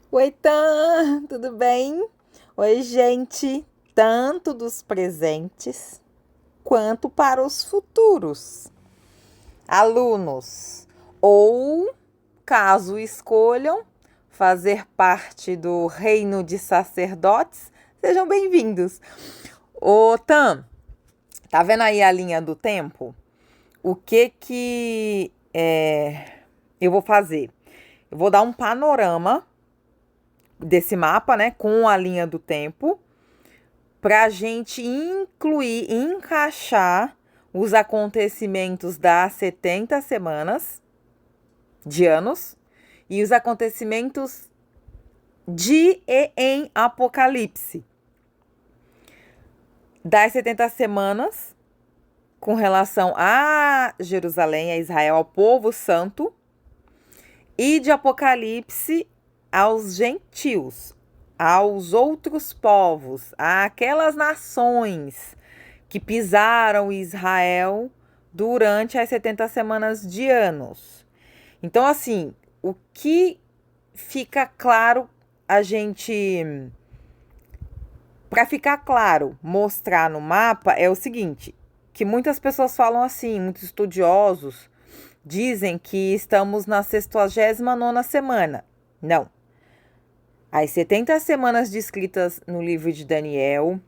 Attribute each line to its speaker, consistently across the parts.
Speaker 1: Oi, Tan, tudo bem? Oi, gente, tanto dos presentes quanto para os futuros alunos, ou caso escolham fazer parte do reino de sacerdotes, sejam bem-vindos. Ô, Tan, tá vendo aí a linha do tempo? O eu vou fazer? Eu vou dar um panorama desse mapa, né, com a linha do tempo, para a gente incluir, encaixar os acontecimentos das 70 semanas de anos e os acontecimentos de e em Apocalipse. Das 70 semanas, com relação a Jerusalém, a Israel, ao povo santo, e de Apocalipse aos gentios, aos outros povos, àquelas nações que pisaram Israel durante as 70 semanas de anos. Então, assim, o que fica claro a gente. Para ficar claro, mostrar no mapa é o seguinte: que muitas pessoas falam assim, muitos estudiosos dizem que estamos na 69ª semana. Não. As 70 semanas descritas no livro de Daniel,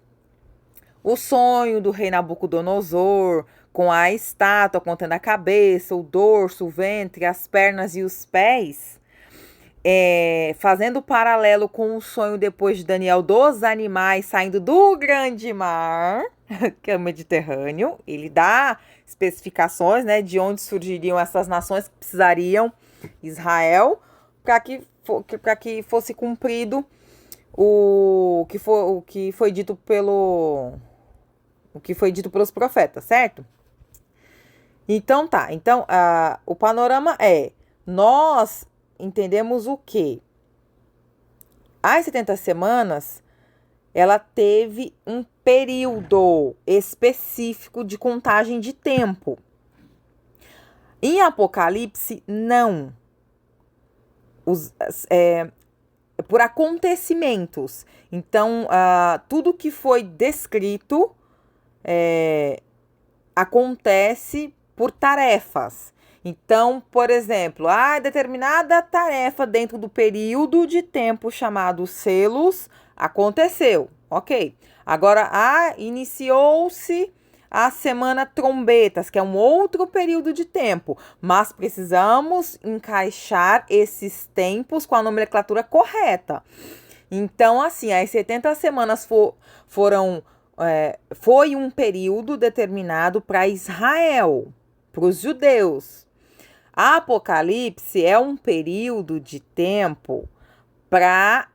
Speaker 1: o sonho do rei Nabucodonosor, com a estátua contendo a cabeça, o dorso, o ventre, as pernas e os pés, fazendo paralelo com o sonho depois de Daniel dos animais saindo do grande mar, que é o Mediterrâneo. Ele dá especificações, né, de onde surgiriam essas nações que precisariam Israel para que fosse cumprido o que foi dito pelos profetas, certo? Então tá. Então, o panorama é: nós entendemos o quê? As 70 semanas, ela teve um período específico de contagem de tempo. Em Apocalipse, não. Por acontecimentos. Então, tudo que foi descrito acontece por tarefas. Então, por exemplo, determinada tarefa dentro do período de tempo chamado selos aconteceu. Ok. Agora, iniciou-se a semana trombetas, que é um outro período de tempo, mas precisamos encaixar esses tempos com a nomenclatura correta. Então, assim, as 70 semanas foi um período determinado para Israel, para os judeus. A Apocalipse é um período de tempo para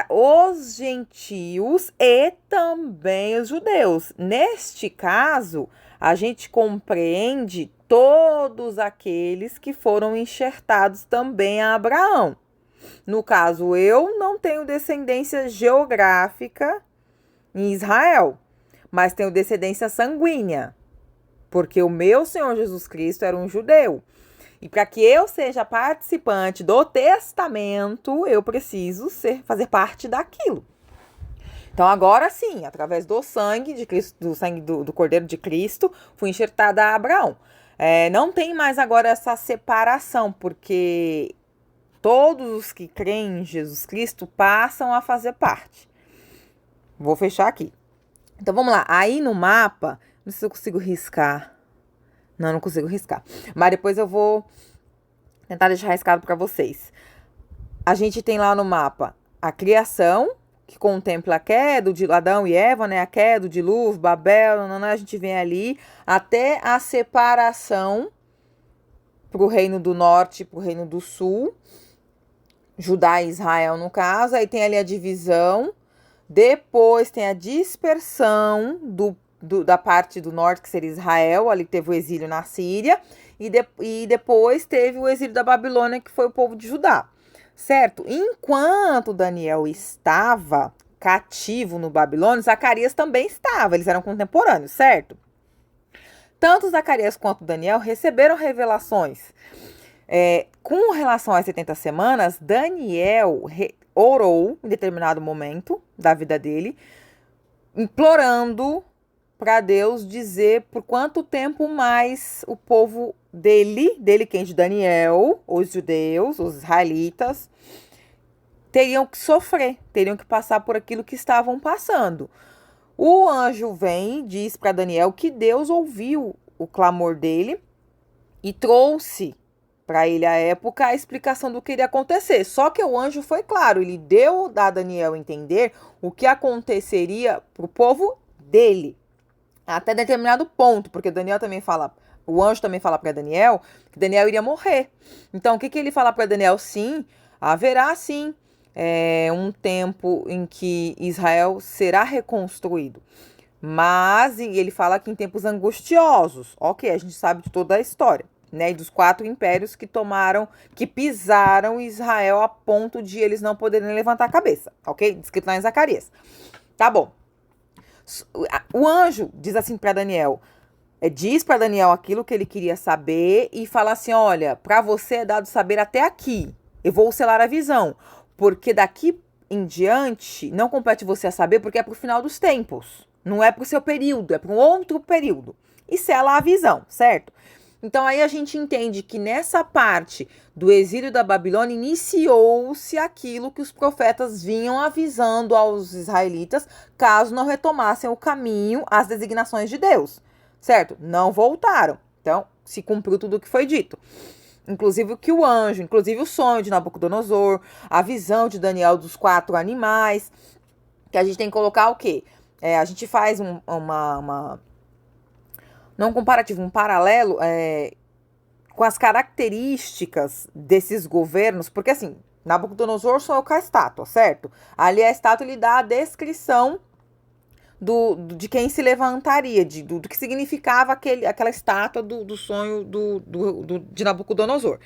Speaker 1: os gentios e também os judeus. Neste caso, a gente compreende todos aqueles que foram enxertados também a Abraão. No caso, eu não tenho descendência geográfica em Israel, mas tenho descendência sanguínea, porque o meu Senhor Jesus Cristo era um judeu. E para que eu seja participante do testamento, eu preciso fazer parte daquilo. Então, agora sim, através do sangue de Cristo, do sangue do Cordeiro de Cristo, fui enxertada a Abraão. Não tem mais agora essa separação, porque todos os que creem em Jesus Cristo passam a fazer parte. Vou fechar aqui. Então, vamos lá. Aí no mapa, não sei se eu consigo riscar. Não consigo riscar. Mas depois eu vou tentar deixar riscado para vocês. A gente tem lá no mapa a criação, que contempla a queda de Adão e Eva, né? A queda, o dilúvio, Babel, a gente vem ali até a separação para o reino do norte e para o reino do sul. Judá e Israel, no caso. Aí tem ali a divisão. Depois tem a dispersão da parte do norte, que seria Israel, ali teve o exílio na Síria, e depois teve o exílio da Babilônia, que foi o povo de Judá, certo? Enquanto Daniel estava cativo no Babilônia, Zacarias também estava, eles eram contemporâneos, certo? Tanto Zacarias quanto Daniel receberam revelações Com relação às 70 semanas, Daniel orou em determinado momento da vida dele, implorando para Deus dizer por quanto tempo mais o povo dele quem? De Daniel, os judeus, os israelitas, teriam que sofrer, teriam que passar por aquilo que estavam passando. O anjo vem e diz para Daniel que Deus ouviu o clamor dele e trouxe para ele à época a explicação do que iria acontecer. Só que o anjo foi claro, ele deu a Daniel entender o que aconteceria para o povo dele, até determinado ponto, porque Daniel também fala, o anjo também fala para Daniel que Daniel iria morrer. Então o que ele fala para Daniel? Sim, haverá sim um tempo em que Israel será reconstruído. Mas ele fala que em tempos angustiosos. Ok, a gente sabe de toda a história, né? E dos 4 impérios que pisaram Israel a ponto de eles não poderem levantar a cabeça. Ok? Descrito lá em Zacarias. Tá bom. O anjo diz assim para Daniel, diz para Daniel aquilo que ele queria saber e fala assim, olha, para você é dado saber até aqui. Eu vou selar a visão, porque daqui em diante não compete você a saber, porque é pro final dos tempos. Não é pro seu período, é para um outro período. E sela a visão, certo? Então aí a gente entende que nessa parte do exílio da Babilônia iniciou-se aquilo que os profetas vinham avisando aos israelitas, caso não retomassem o caminho, as designações de Deus, certo? Não voltaram. Então se cumpriu tudo o que foi dito. Inclusive inclusive o sonho de Nabucodonosor, a visão de Daniel dos 4 animais, que a gente tem que colocar o quê? A gente faz não um comparativo, um paralelo com as características desses governos, porque assim, Nabucodonosor sonhou com a estátua, certo? Ali a estátua lhe dá a descrição de quem se levantaria, do que significava aquela estátua do sonho de Nabucodonosor.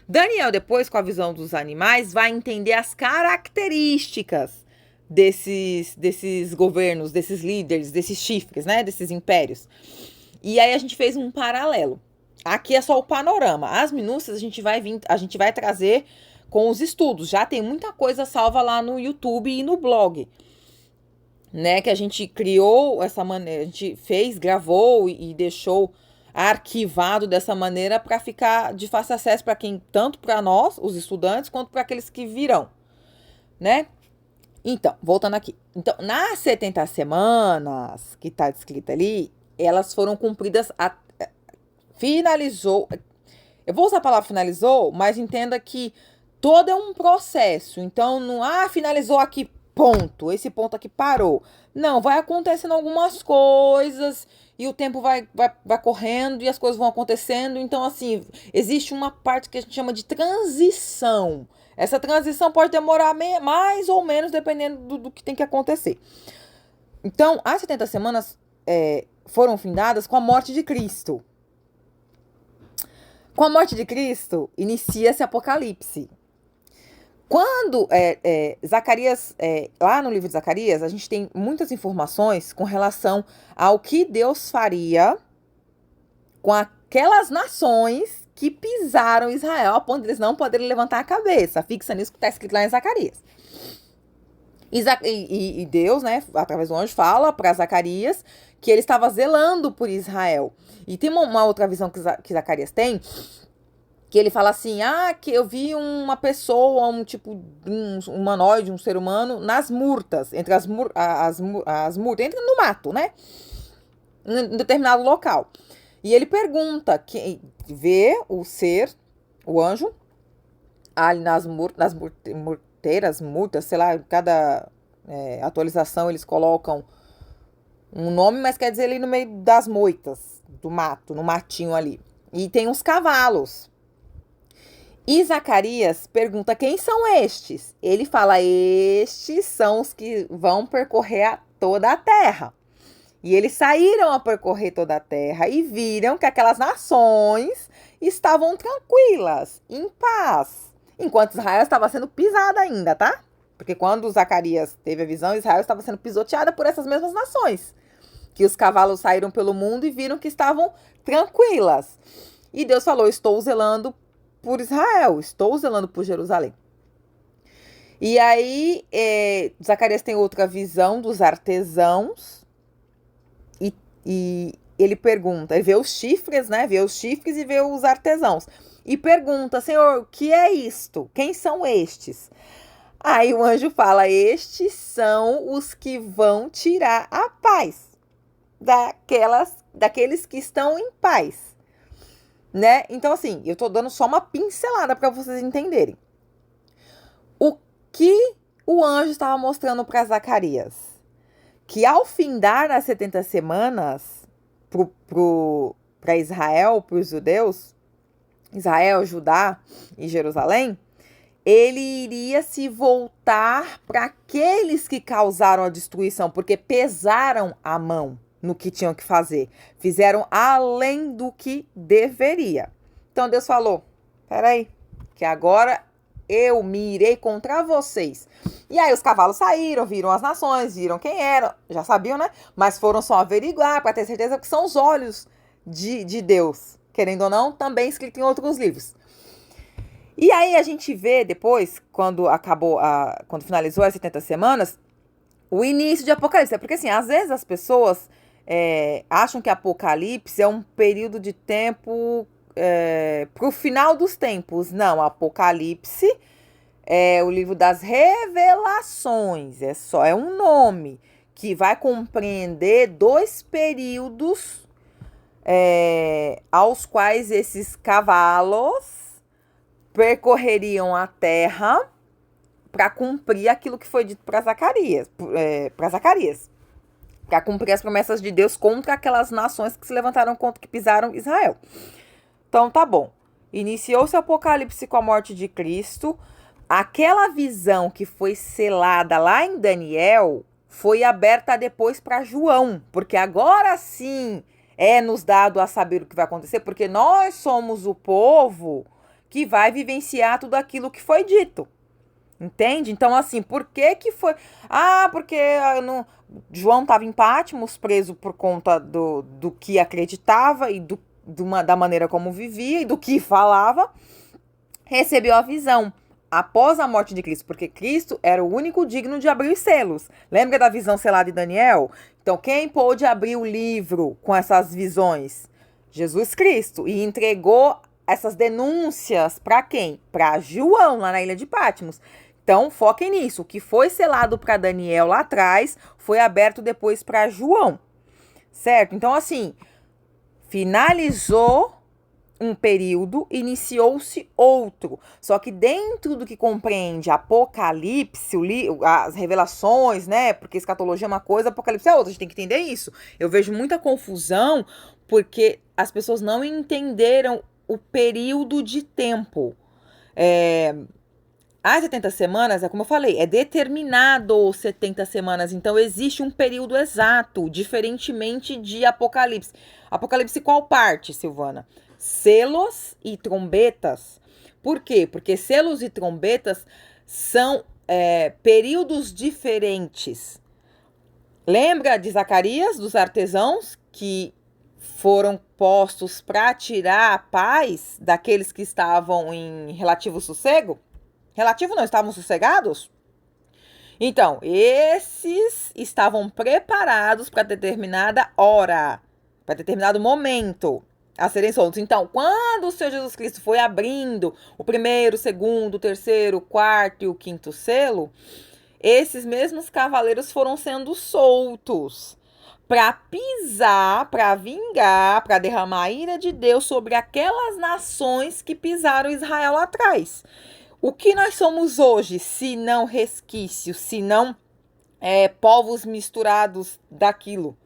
Speaker 1: Daniel, depois, com a visão dos animais, vai entender as características desses governos, desses líderes, desses chifres, né? Desses impérios. E aí a gente fez um paralelo. Aqui é só o panorama. As minúcias a gente vai trazer com os estudos. Já tem muita coisa salva lá no YouTube e no blog, né, que a gente criou essa maneira, a gente gravou e deixou arquivado dessa maneira para ficar de fácil acesso para quem, tanto para nós, os estudantes, quanto para aqueles que virão, né? Então, voltando aqui. Então, nas 70 semanas que está descrita ali, elas foram cumpridas, finalizou, eu vou usar a palavra finalizou, mas entenda que todo é um processo, então não, finalizou aqui, ponto, esse ponto aqui parou. Não, vai acontecendo algumas coisas e o tempo vai correndo e as coisas vão acontecendo. Então, assim, existe uma parte que a gente chama de transição. Essa transição pode demorar mais ou menos, dependendo do que tem que acontecer. Então, as 70 semanas foram findadas com a morte de Cristo. Com a morte de Cristo, inicia-se Apocalipse. Quando Zacarias, lá no livro de Zacarias, a gente tem muitas informações com relação ao que Deus faria com aquelas nações que pisaram Israel, a ponto de eles não poderem levantar a cabeça. Fixa nisso que está escrito lá em Zacarias. E Deus, né, através do anjo, fala para Zacarias que ele estava zelando por Israel. E tem uma outra visão que Zacarias tem, que ele fala assim, que eu vi uma pessoa, um humanoide, um ser humano, nas murtas, entre as murtas, entra no mato, né? Em determinado local. E ele pergunta, vê o ser, o anjo, ali nas murtas, sei lá, cada atualização eles colocam um nome, mas quer dizer ali no meio das moitas, do mato, no matinho ali. E tem uns cavalos. E Zacarias pergunta, quem são estes? Ele fala, estes são os que vão percorrer toda a terra. E eles saíram a percorrer toda a terra e viram que aquelas nações estavam tranquilas, em paz. Enquanto Israel estava sendo pisada ainda, tá? Porque quando Zacarias teve a visão, Israel estava sendo pisoteada por essas mesmas nações. Que os cavalos saíram pelo mundo e viram que estavam tranquilas. E Deus falou, estou zelando por Israel, estou zelando por Jerusalém. E aí, Zacarias tem outra visão dos artesãos e ele pergunta, ele vê os chifres, né? Vê os chifres e vê os artesãos. E pergunta, Senhor, o que é isto? Quem são estes? Aí o anjo fala, estes são os que vão tirar a paz daqueles que estão em paz, né? Então, assim, eu tô dando só uma pincelada para vocês entenderem. O que o anjo estava mostrando para Zacarias? Que ao findar as 70 semanas para Israel, para os judeus, Israel, Judá e Jerusalém, ele iria se voltar para aqueles que causaram a destruição, porque pesaram a mão no que tinham que fazer. Fizeram além do que deveria. Então Deus falou, peraí, que agora eu me irei contra vocês. E aí os cavalos saíram, viram as nações, viram quem eram, já sabiam, né? Mas foram só averiguar para ter certeza que são os olhos de Deus, querendo ou não, também escrito em outros livros. E aí a gente vê depois, quando finalizou as 70 semanas, o início de Apocalipse. Porque assim, às vezes as pessoas acham que Apocalipse é um período de tempo para o final dos tempos. Não, Apocalipse é o livro das revelações. É um nome que vai compreender 2 períodos aos quais esses cavalos percorreriam a terra para cumprir aquilo que foi dito para Zacarias, para cumprir as promessas de Deus contra aquelas nações que se levantaram contra que pisaram Israel. Então tá bom. Iniciou-se o Apocalipse com a morte de Cristo. Aquela visão que foi selada lá em Daniel foi aberta depois para João, porque agora sim nos dado a saber o que vai acontecer, porque nós somos o povo que vai vivenciar tudo aquilo que foi dito. Entende? Então, assim, por que foi... porque João estava em Patmos, preso por conta do que acreditava e da maneira como vivia e do que falava, recebeu a visão após a morte de Cristo, porque Cristo era o único digno de abrir os selos. Lembra da visão selada de Daniel? Então, quem pôde abrir o livro com essas visões? Jesus Cristo. E entregou essas denúncias para quem? Para João, lá na ilha de Patmos. Então, foquem nisso. O que foi selado para Daniel lá atrás foi aberto depois para João. Certo? Então, assim, finalizou um período, iniciou-se outro. Só que dentro do que compreende Apocalipse, as revelações, né? Porque escatologia é uma coisa, Apocalipse é outra. A gente tem que entender isso. Eu vejo muita confusão porque as pessoas não entenderam o período de tempo. As 70 semanas, como eu falei, é determinado 70 semanas. Então, existe um período exato, diferentemente de Apocalipse. Apocalipse qual parte, Silvana? Selos e trombetas. Por quê? Porque selos e trombetas são períodos diferentes. Lembra de Zacarias, dos artesãos, que foram postos para tirar a paz daqueles que estavam em relativo sossego? Relativo não, estavam sossegados? Então, esses estavam preparados para determinada hora, para determinado momento a serem soltos. Então, quando o Senhor Jesus Cristo foi abrindo o primeiro, o segundo, o terceiro, o quarto e o quinto selo, esses mesmos cavaleiros foram sendo soltos para pisar, para vingar, para derramar a ira de Deus sobre aquelas nações que pisaram Israel lá atrás. O que nós somos hoje, se não resquícios, se não povos misturados daquilo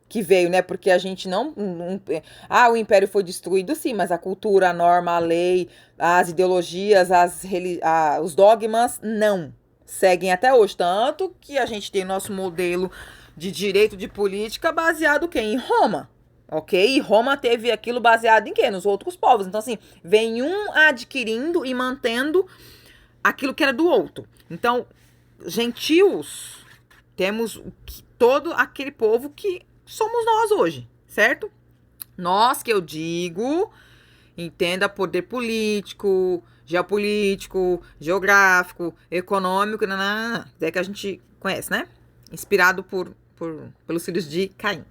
Speaker 1: que veio, né? Porque a gente o império foi destruído, sim, mas a cultura, a norma, a lei, as ideologias, os dogmas, não. Seguem até hoje. Tanto que a gente tem nosso modelo de direito de política baseado em Roma. Ok? E Roma teve aquilo baseado em quê? Nos outros povos. Então, assim, vem um adquirindo e mantendo aquilo que era do outro. Então, gentios, temos todo aquele povo que somos nós hoje, certo? Nós, que eu digo, Entenda poder político, geopolítico, geográfico, econômico, nanana, é que a gente conhece, né? Inspirado pelos filhos de Caim.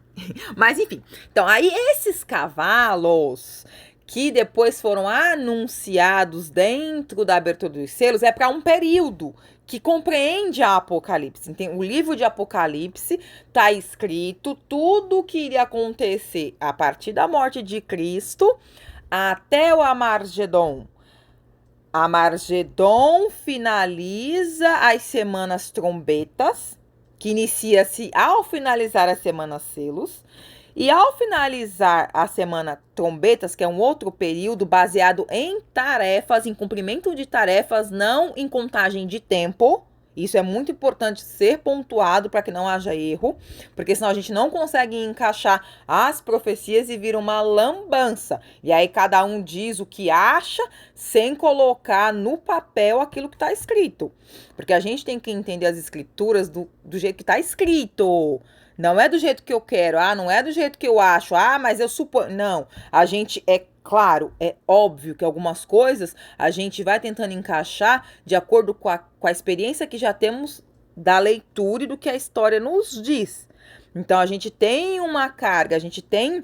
Speaker 1: Mas enfim, então aí esses cavalos que depois foram anunciados dentro da abertura dos selos é para um período que compreende a Apocalipse. O livro de Apocalipse está escrito tudo o que iria acontecer a partir da morte de Cristo até o Amargedon. Amargedon finaliza as semanas trombetas, que inicia-se ao finalizar a semana selos. E ao finalizar a semana trombetas, que é um outro período baseado em tarefas, em cumprimento de tarefas, não em contagem de tempo. Isso é muito importante ser pontuado para que não haja erro, porque senão a gente não consegue encaixar as profecias e vira uma lambança. E aí cada um diz o que acha sem colocar no papel aquilo que está escrito. Porque a gente tem que entender as escrituras do jeito que está escrito. Não é do jeito que eu quero, não é do jeito que eu acho, mas eu suponho. Não, a gente claro, é óbvio que algumas coisas a gente vai tentando encaixar de acordo com a experiência que já temos da leitura e do que a história nos diz. Então, a gente tem uma carga, a gente tem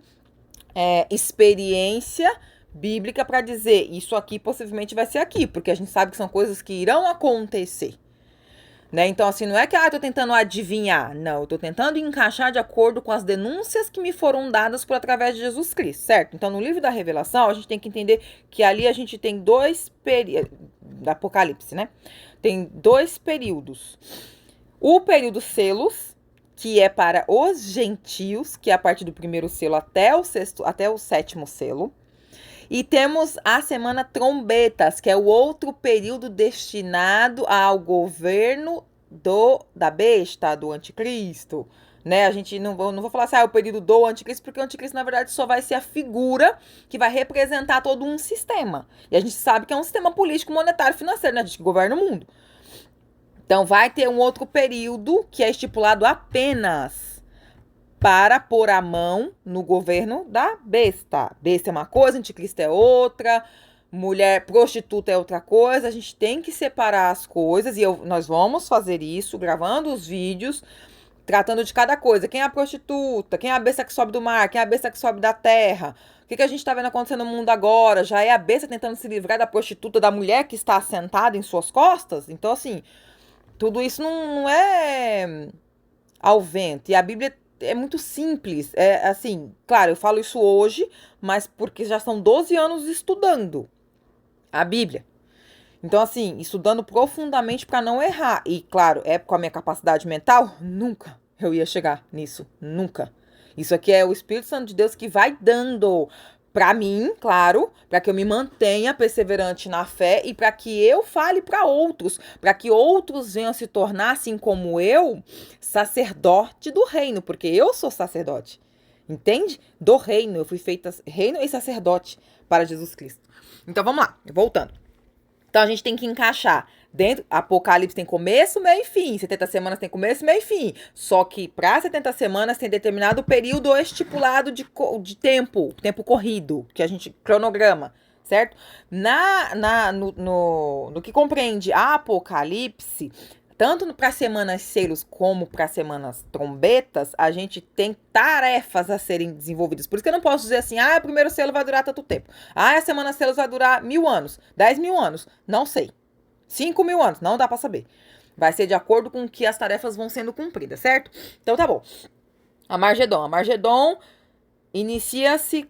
Speaker 1: experiência bíblica para dizer isso aqui possivelmente vai ser aqui, porque a gente sabe que são coisas que irão acontecer. Né? Então, assim, não é que eu tô tentando adivinhar. Não, eu tô tentando encaixar de acordo com as denúncias que me foram dadas por através de Jesus Cristo, certo? Então, no livro da Revelação, a gente tem que entender que ali a gente tem dois períodos, da Apocalipse, né? Tem dois períodos. O período selos, que é para os gentios, que é a partir do primeiro selo até o sétimo selo. E temos a semana trombetas, que é o outro período destinado ao governo da besta, do anticristo. Né? A gente não vou falar assim, é o período do anticristo, porque o anticristo, na verdade, só vai ser a figura que vai representar todo um sistema. E a gente sabe que é um sistema político, monetário, financeiro, né? A gente governa o mundo. Então, vai ter um outro período que é estipulado apenas para pôr a mão no governo da besta. Besta é uma coisa, anticristo é outra, mulher prostituta é outra coisa. A gente tem que separar as coisas e nós vamos fazer isso, gravando os vídeos, tratando de cada coisa. Quem é a prostituta? Quem é a besta que sobe do mar? Quem é a besta que sobe da terra? O que a gente está vendo acontecendo no mundo agora? Já é a besta tentando se livrar da prostituta, da mulher que está sentada em suas costas? Então, assim, tudo isso não é ao vento. E a Bíblia é muito simples. É assim, claro, eu falo isso hoje, mas porque já são 12 anos estudando a Bíblia. Então, assim, estudando profundamente para não errar. E, claro, com a minha capacidade mental, nunca eu ia chegar nisso. Nunca. Isso aqui é o Espírito Santo de Deus que vai dando para mim, claro, para que eu me mantenha perseverante na fé e para que eu fale para outros, para que outros venham se tornar, assim como eu, sacerdote do reino, porque eu sou sacerdote, entende? Do reino, eu fui feita reino e sacerdote para Jesus Cristo. Então vamos lá, voltando. Então a gente tem que encaixar dentro, Apocalipse tem começo, meio e fim, 70 semanas tem começo, meio e fim, só que para 70 semanas tem determinado período estipulado de tempo corrido, que a gente cronograma, certo? No que compreende a Apocalipse, tanto para semanas selos como para semanas trombetas, a gente tem tarefas a serem desenvolvidas. Por isso que eu não posso dizer assim, o primeiro selo vai durar tanto tempo. A semana selos vai durar 1000 anos, 10.000 anos, não sei. 5.000 anos, não dá pra saber. Vai ser de acordo com que as tarefas vão sendo cumpridas, certo? Então tá bom. Amargedon inicia-se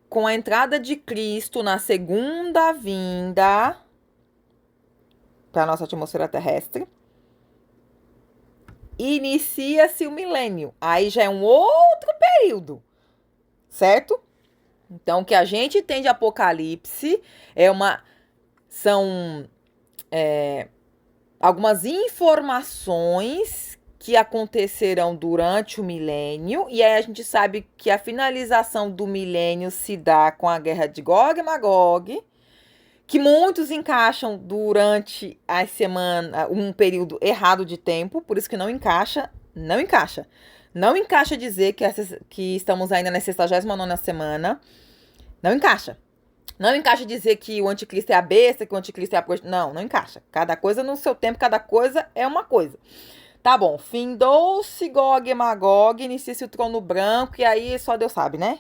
Speaker 1: com a entrada de Cristo na segunda vinda para a nossa atmosfera terrestre. Inicia-se o milênio. Aí já é um outro período, certo? Então, o que a gente tem de Apocalipse são algumas informações que acontecerão durante o milênio, e aí a gente sabe que a finalização do milênio se dá com a guerra de Gog e Magog, que muitos encaixam durante a semana, um período errado de tempo, por isso que não encaixa. Não encaixa dizer que estamos ainda na 69ª semana, não encaixa. Não encaixa dizer que o anticristo é a besta, que o anticristo é a... Não, não encaixa. Cada coisa no seu tempo, cada coisa é uma coisa. Tá bom, findou-se Gog e Magog, inicia-se o trono branco, e aí só Deus sabe, né?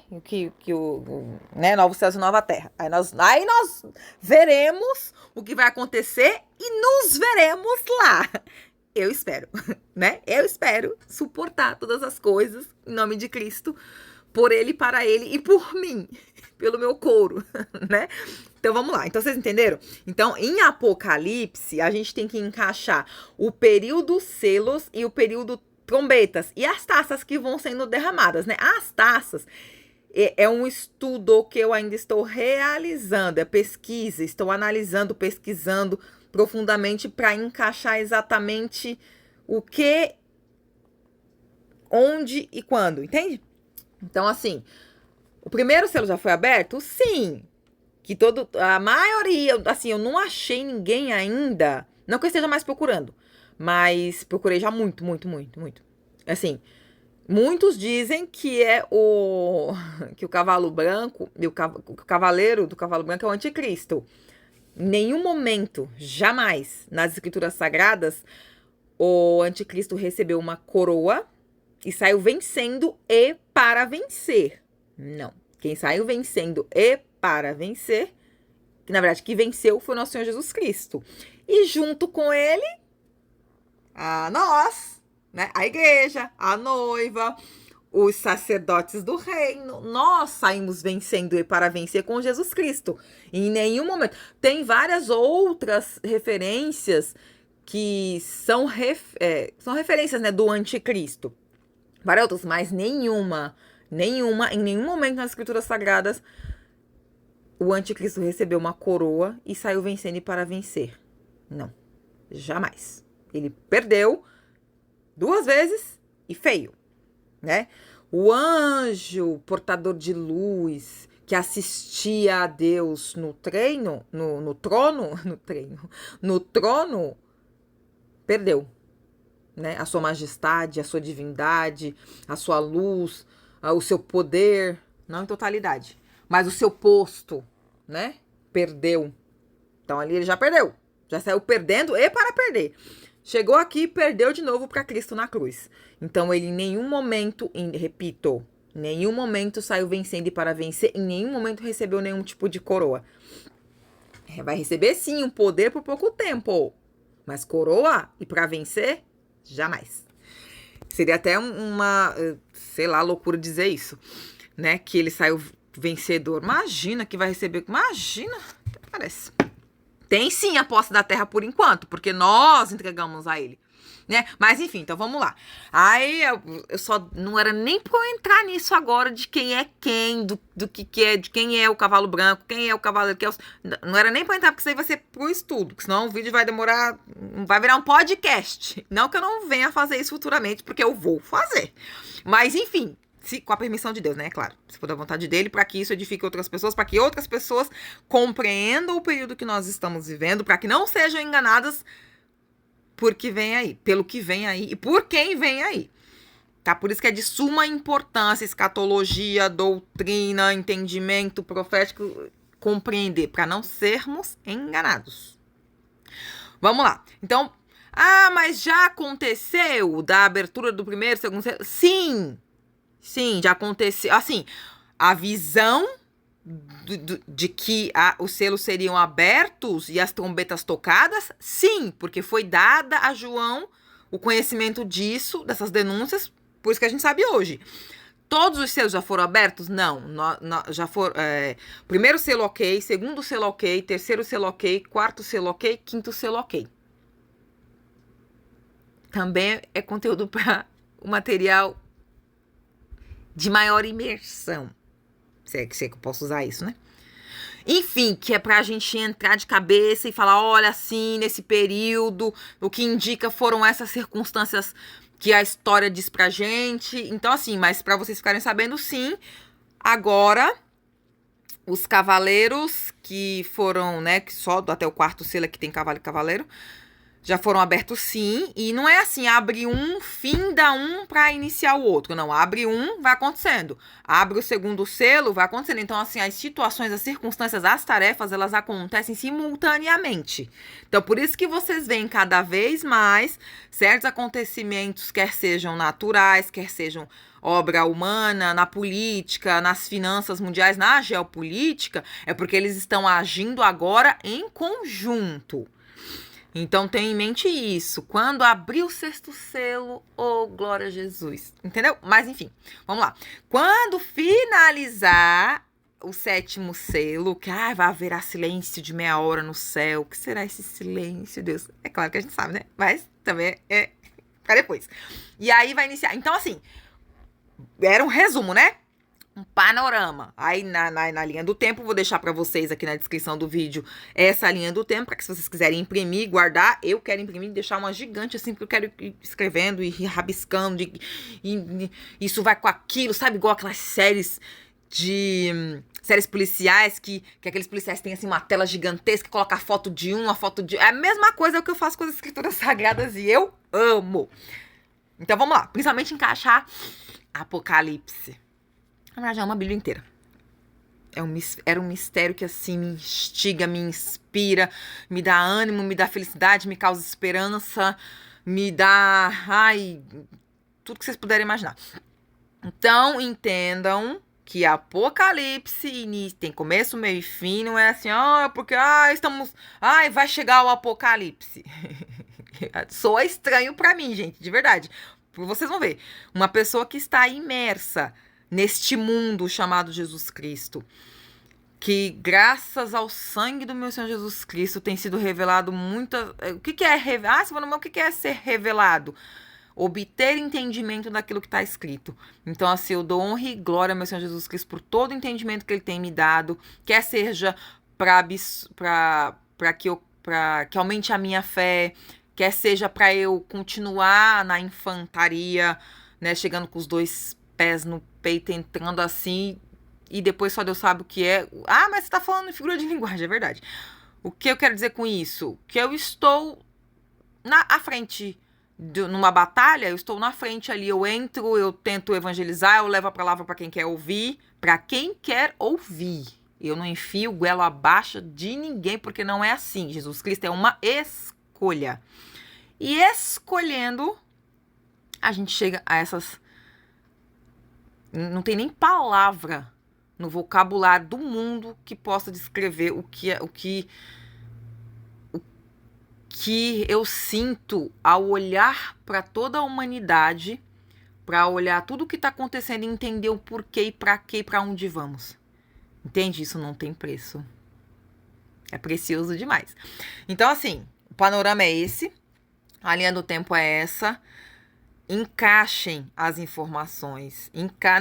Speaker 1: Né? Novos céus e nova terra. Aí nós veremos o que vai acontecer e nos veremos lá. Eu espero, né? Eu espero suportar todas as coisas em nome de Cristo, por ele, para ele e por mim, pelo meu couro, né? Então vamos lá. Então vocês entenderam? Então em Apocalipse a gente tem que encaixar o período selos e o período trombetas e as taças que vão sendo derramadas, né? As taças é um estudo que eu ainda estou realizando, é pesquisa, estou analisando, pesquisando profundamente para encaixar exatamente o que, onde e quando, entende? Então, assim, o primeiro selo já foi aberto? Sim. Que a maioria, assim, eu não achei ninguém ainda, não que eu esteja mais procurando, mas procurei já muito. Assim, muitos dizem que que o cavalo branco, o cavaleiro do cavalo branco é o anticristo. Em nenhum momento, jamais, nas escrituras sagradas, o anticristo recebeu uma coroa e saiu vencendo e para vencer. Não. Quem saiu vencendo e para vencer, que na verdade que venceu foi o nosso Senhor Jesus Cristo. E junto com ele, nós, né? A igreja, a noiva, os sacerdotes do reino, nós saímos vencendo e para vencer com Jesus Cristo. Em nenhum momento. Tem várias outras referências que são referências, né, do anticristo. Várias outras, mas nenhuma, em nenhum momento nas escrituras sagradas, o anticristo recebeu uma coroa e saiu vencendo e para vencer. Não, jamais. Ele perdeu 2 vezes e feio, né? O anjo portador de luz que assistia a Deus no trono, perdeu, né? A sua majestade, a sua divindade, a sua luz, o seu poder, não em totalidade, mas o seu posto, né? Perdeu. Então ali ele já perdeu. Já saiu perdendo e para perder. Chegou aqui e perdeu de novo para Cristo na cruz. Então ele em nenhum momento, repito, em nenhum momento saiu vencendo e para vencer, em nenhum momento recebeu nenhum tipo de coroa. Vai receber sim um poder por pouco tempo, mas coroa e para vencer, jamais. Seria até uma, sei lá, loucura dizer isso, né? Que ele saiu vencedor. Imagina que vai receber. Imagina, parece. Tem sim a posse da terra por enquanto, porque nós entregamos a ele, né? Mas enfim, então vamos lá. Aí eu só não era nem pra eu entrar nisso agora de quem é quem, do que é, de quem é o cavalo branco, quem é o cavaleiro, não era nem pra entrar, porque isso aí vai ser pro estudo, porque senão o vídeo vai demorar, vai virar um podcast. Não que eu não venha fazer isso futuramente, porque eu vou fazer. Mas enfim, com a permissão de Deus, né? Claro. Se for da vontade dele, para que isso edifique outras pessoas, para que outras pessoas compreendam o período que nós estamos vivendo, para que não sejam enganadas pelo que vem aí e por quem vem aí. Tá? Por isso que é de suma importância escatologia, doutrina, entendimento profético, compreender, para não sermos enganados. Vamos lá. Então, mas já aconteceu da abertura do primeiro, segundo, Sim, já aconteceu. Assim, a visão de que os selos seriam abertos e as trombetas tocadas, sim, porque foi dada a João o conhecimento disso, dessas denúncias, por isso que a gente sabe hoje. Todos os selos já foram abertos? Não, já foram. Primeiro selo ok, segundo selo ok, terceiro selo ok, quarto selo ok, quinto selo ok. Também é conteúdo para o material de maior imersão. Se é que eu posso usar isso, né? Enfim, que é pra gente entrar de cabeça e falar, olha, assim, nesse período, o que indica foram essas circunstâncias que a história diz pra gente. Então, assim, mas pra vocês ficarem sabendo, sim, agora, os cavaleiros que foram, né, que só até o quarto selo aqui tem cavalo e cavaleiro, Já foram abertos sim, e não é assim, abre um, finda um para iniciar o outro. Não, abre um, vai acontecendo. Abre o segundo selo, vai acontecendo. Então, assim, as situações, as circunstâncias, as tarefas, elas acontecem simultaneamente. Então, por isso que vocês veem cada vez mais certos acontecimentos, quer sejam naturais, quer sejam obra humana, na política, nas finanças mundiais, na geopolítica, é porque eles estão agindo agora em conjunto. Então, tenha em mente isso. Quando abrir o sexto selo, oh, glória a Jesus. Entendeu? Mas, enfim, vamos lá. Quando finalizar o sétimo selo, que vai haverá silêncio de meia hora no céu. O que será esse silêncio, Deus? É claro que a gente sabe, né? Mas também é para depois. E aí vai iniciar. Então, assim, era um resumo, né? Um panorama. Aí na linha do tempo, vou deixar para vocês aqui na descrição do vídeo essa linha do tempo, para que se vocês quiserem imprimir, guardar, eu quero imprimir e deixar uma gigante assim, porque eu quero ir escrevendo e ir rabiscando, e isso vai com aquilo, sabe? Igual aquelas séries policiais, que aqueles policiais têm assim uma tela gigantesca, coloca a foto de um, a foto de... É a mesma coisa que eu faço com as escrituras sagradas e eu amo. Então vamos lá, principalmente encaixar Apocalipse. Na verdade, é uma Bíblia inteira. Era um mistério que, assim, me instiga, me inspira, me dá ânimo, me dá felicidade, me causa esperança, me dá... Ai, tudo que vocês puderem imaginar. Então, entendam que Apocalipse tem começo, meio e fim, não é assim, porque, vai chegar o Apocalipse. Soa estranho pra mim, gente, de verdade. Vocês vão ver. Uma pessoa que está imersa neste mundo chamado Jesus Cristo, que graças ao sangue do meu Senhor Jesus Cristo tem sido revelado muitas... O que é revelado? O que é ser revelado? Obter entendimento daquilo que está escrito. Então, assim, eu dou honra e glória ao meu Senhor Jesus Cristo por todo o entendimento que Ele tem me dado, quer seja para que aumente a minha fé, quer seja para eu continuar na infantaria, né, chegando com os 2 pés no peito, entrando assim, e depois só Deus sabe o que é. Mas você tá falando em figura de linguagem, é verdade. O que eu quero dizer com isso? Que eu estou à frente numa batalha, eu estou na frente ali, eu entro, eu tento evangelizar, eu levo a palavra para quem quer ouvir, Eu não enfio o goela abaixo de ninguém, porque não é assim. Jesus Cristo é uma escolha. E escolhendo, a gente chega a essas... Não tem nem palavra no vocabulário do mundo que possa descrever o que eu sinto ao olhar para toda a humanidade, para olhar tudo o que está acontecendo e entender o porquê e para onde vamos. Entende? Isso não tem preço. É precioso demais. Então, assim, o panorama é esse, a linha do tempo é essa. Encaixem as informações.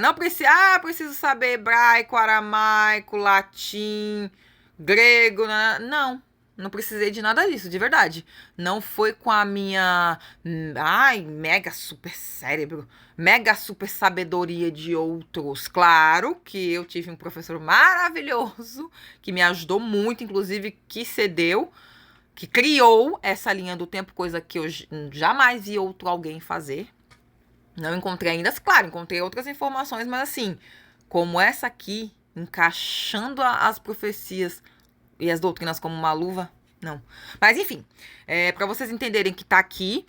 Speaker 1: Não precisa, preciso saber hebraico, aramaico, latim, grego. Não precisei de nada disso, de verdade. Não foi com a minha mega super cérebro, mega super sabedoria de outros. Claro que eu tive um professor maravilhoso que me ajudou muito, inclusive que cedeu, que criou essa linha do tempo, coisa que eu jamais vi alguém fazer. Não encontrei ainda, claro, encontrei outras informações, mas assim, como essa aqui, encaixando as profecias e as doutrinas como uma luva, não. Mas enfim, para vocês entenderem que tá aqui,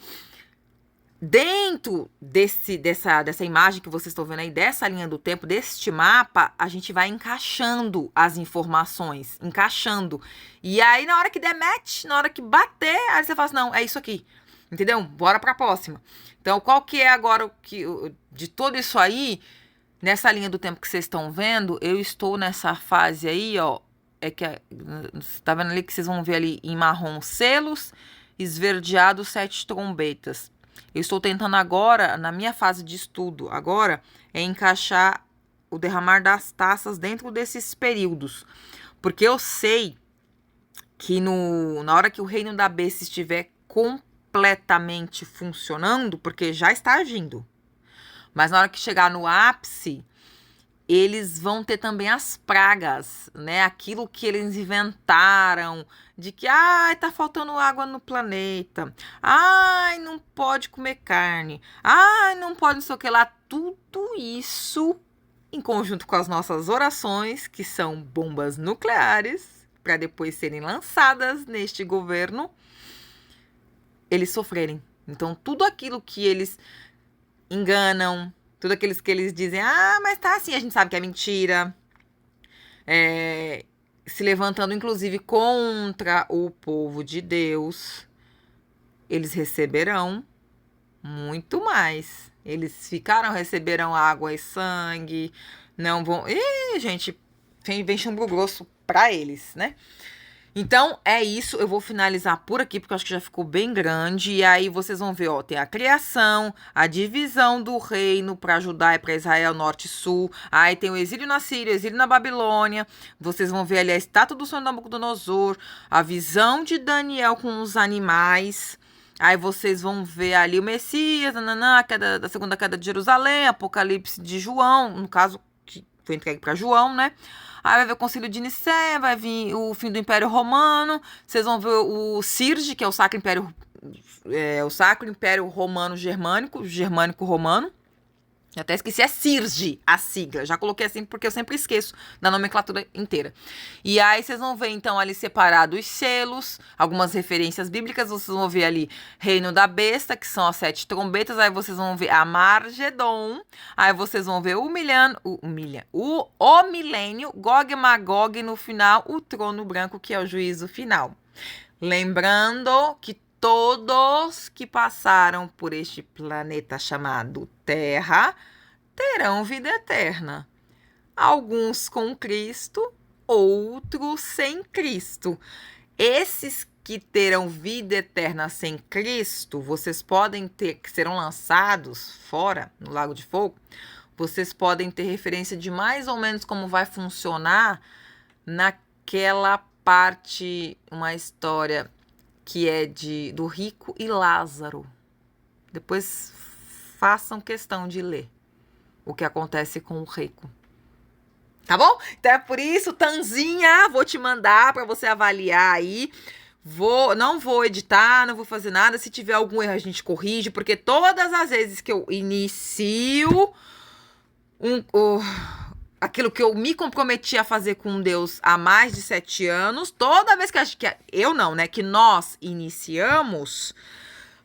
Speaker 1: dentro dessa imagem que vocês estão vendo aí, dessa linha do tempo, deste mapa, a gente vai encaixando as informações, encaixando. E aí, na hora que der match, na hora que bater, aí você fala assim, não, é isso aqui. Entendeu? Bora pra próxima. Então, qual que é agora de tudo isso aí, nessa linha do tempo que vocês estão vendo, eu estou nessa fase aí, ó, tá vendo ali que vocês vão ver ali em marrom selos, esverdeado 7 trombetas. Eu estou tentando agora, na minha fase de estudo, agora, encaixar o derramar das taças dentro desses períodos. Porque eu sei que na hora que o reino da besta estiver completamente funcionando, porque já está agindo, mas na hora que chegar no ápice, eles vão ter também as pragas, né? Aquilo que eles inventaram de que, ai, tá faltando água no planeta. Ai, não pode comer carne. Ai, não pode não sei o que lá. Tudo isso, em conjunto com as nossas orações, que são bombas nucleares, para depois serem lançadas neste governo, eles sofrerem. Então, tudo aquilo que eles enganam, tudo aqueles que eles dizem, ah, mas tá assim, a gente sabe que é mentira, se levantando inclusive contra o povo de Deus, eles receberão muito mais. Eles receberão água e sangue, não vão... Ih, gente, vem chumbo grosso pra eles, né? Então, é isso. Eu vou finalizar por aqui, porque eu acho que já ficou bem grande. E aí, vocês vão ver, ó, tem a criação, a divisão do reino para Judá e para Israel, norte e sul. Aí tem o exílio na Síria, o exílio na Babilônia. Vocês vão ver ali a estátua do sonho de Nabucodonosor, a visão de Daniel com os animais. Aí vocês vão ver ali o Messias, a segunda queda de Jerusalém, Apocalipse de João, no caso, que foi entregue para João, né? Aí vai ver o Concílio de Nicéia, vai vir o fim do Império Romano. Vocês vão ver o Cirge, que é o Sacro Império Romano Germânico Romano. Eu até esqueci, é Cirge, a sigla. Já coloquei assim porque eu sempre esqueço da nomenclatura inteira. E aí vocês vão ver, então, ali separado os selos, algumas referências bíblicas. Vocês vão ver ali Reino da Besta, que são as 7 trombetas. Aí vocês vão ver a Margedon. Aí vocês vão ver o milênio, Gog e Magog no final, o trono branco, que é o juízo final. Lembrando que todos que passaram por este planeta chamado Terra terão vida eterna. Alguns com Cristo, outros sem Cristo. Esses que terão vida eterna sem Cristo, vocês podem ter, que serão lançados fora, no Lago de Fogo, vocês podem ter referência de mais ou menos como vai funcionar naquela parte, uma história que é do rico e Lázaro. Depois façam questão de ler o que acontece com o rico. Tá bom? Então é por isso, Tanzinha, vou te mandar para você avaliar aí. Não vou editar, não vou fazer nada. Se tiver algum erro, a gente corrige, porque todas as vezes que eu inicio aquilo que eu me comprometi a fazer com Deus há mais de 7 anos, toda vez que nós iniciamos,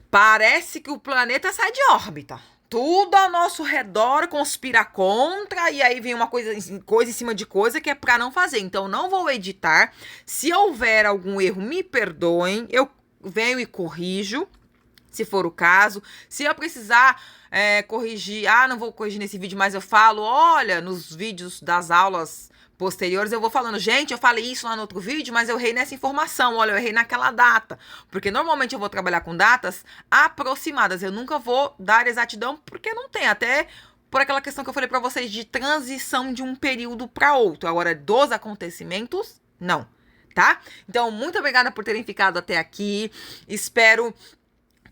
Speaker 1: parece que o planeta sai de órbita. Tudo ao nosso redor conspira contra, e aí vem uma coisa em cima de coisa que é para não fazer. Então, não vou editar. Se houver algum erro, me perdoem. Eu venho e corrijo, se for o caso. Se eu precisar corrigir, não vou corrigir nesse vídeo, mas eu falo, olha, nos vídeos das aulas posteriores eu vou falando, gente, eu falei isso lá no outro vídeo, mas eu errei nessa informação, olha, eu errei naquela data. Porque normalmente eu vou trabalhar com datas aproximadas, eu nunca vou dar exatidão, porque não tem, até por aquela questão que eu falei pra vocês de transição de um período para outro. Agora, dos acontecimentos, não, tá? Então, muito obrigada por terem ficado até aqui, espero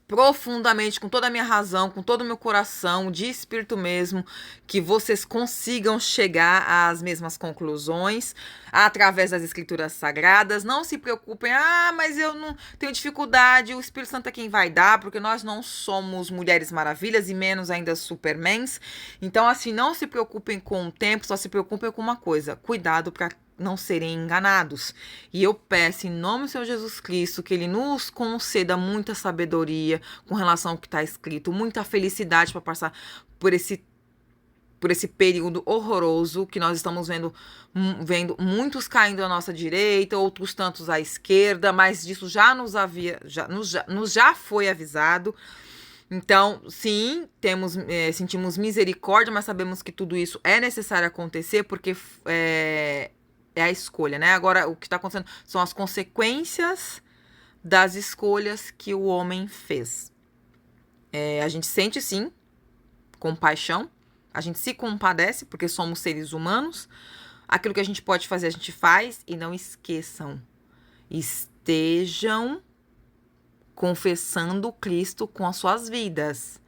Speaker 1: profundamente, com toda a minha razão, com todo o meu coração, de espírito mesmo, que vocês consigam chegar às mesmas conclusões através das escrituras sagradas. Não se preocupem, mas eu não tenho dificuldade, o Espírito Santo é quem vai dar, porque nós não somos mulheres maravilhas e menos ainda supermans. Então, assim, não se preocupem com o tempo, só se preocupem com uma coisa, cuidado para não serem enganados. E eu peço em nome do Senhor Jesus Cristo que Ele nos conceda muita sabedoria com relação ao que está escrito, muita felicidade para passar por esse período horroroso que nós estamos vendo muitos caindo à nossa direita, outros tantos à esquerda, mas disso já foi avisado. Então, sim, sentimos misericórdia, mas sabemos que tudo isso é necessário acontecer, porque é a escolha, né? Agora, o que está acontecendo são as consequências das escolhas que o homem fez. A gente sente, sim, compaixão, a gente se compadece, porque somos seres humanos. Aquilo que a gente pode fazer, a gente faz, e não esqueçam, estejam confessando Cristo com as suas vidas.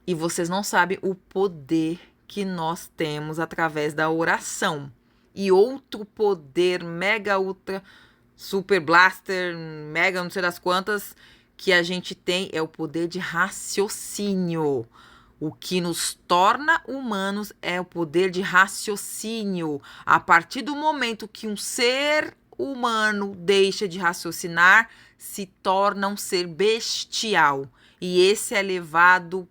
Speaker 1: E vocês não sabem o poder que nós temos através da oração. E outro poder mega, ultra, super blaster, mega não sei das quantas, que a gente tem é o poder de raciocínio. O que nos torna humanos é o poder de raciocínio. A partir do momento que um ser humano deixa de raciocinar, se torna um ser bestial. E esse é levado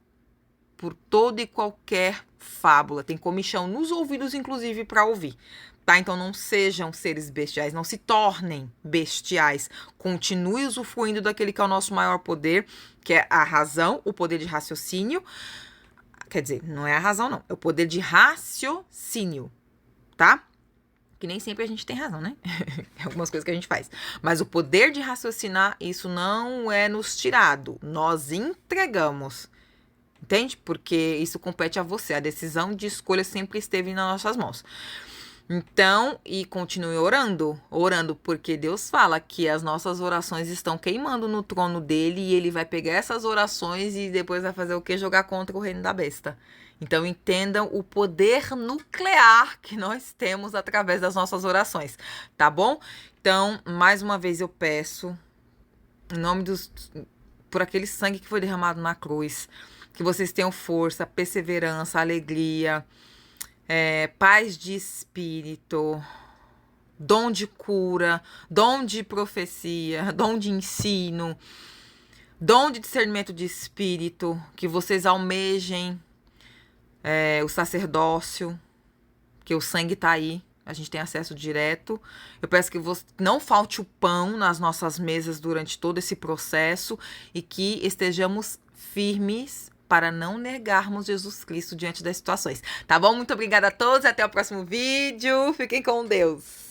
Speaker 1: por toda e qualquer fábula. Tem comichão nos ouvidos, inclusive, para ouvir. Tá? Então não sejam seres bestiais, não se tornem bestiais. Continue usufruindo daquele que é o nosso maior poder, que é a razão, o poder de raciocínio. Quer dizer, não é a razão, não. É o poder de raciocínio, tá? Que nem sempre a gente tem razão, né? Algumas coisas que a gente faz. Mas o poder de raciocinar, isso não é nos tirado. Nós entregamos. Entende? Porque isso compete a você. A decisão de escolha sempre esteve nas nossas mãos. Então, e continue orando. Orando, porque Deus fala que as nossas orações estão queimando no trono dele e ele vai pegar essas orações e depois vai fazer o quê? Jogar contra o reino da besta. Então, entendam o poder nuclear que nós temos através das nossas orações, tá bom? Então, mais uma vez eu peço, em nome por aquele sangue que foi derramado na cruz, que vocês tenham força, perseverança, alegria, paz de espírito, dom de cura, dom de profecia, dom de ensino, dom de discernimento de espírito, que vocês almejem o sacerdócio, que o sangue tá aí, a gente tem acesso direto. Eu peço que não falte o pão nas nossas mesas durante todo esse processo e que estejamos firmes para não negarmos Jesus Cristo diante das situações. Tá bom? Muito obrigada a todos. Até o próximo vídeo. Fiquem com Deus.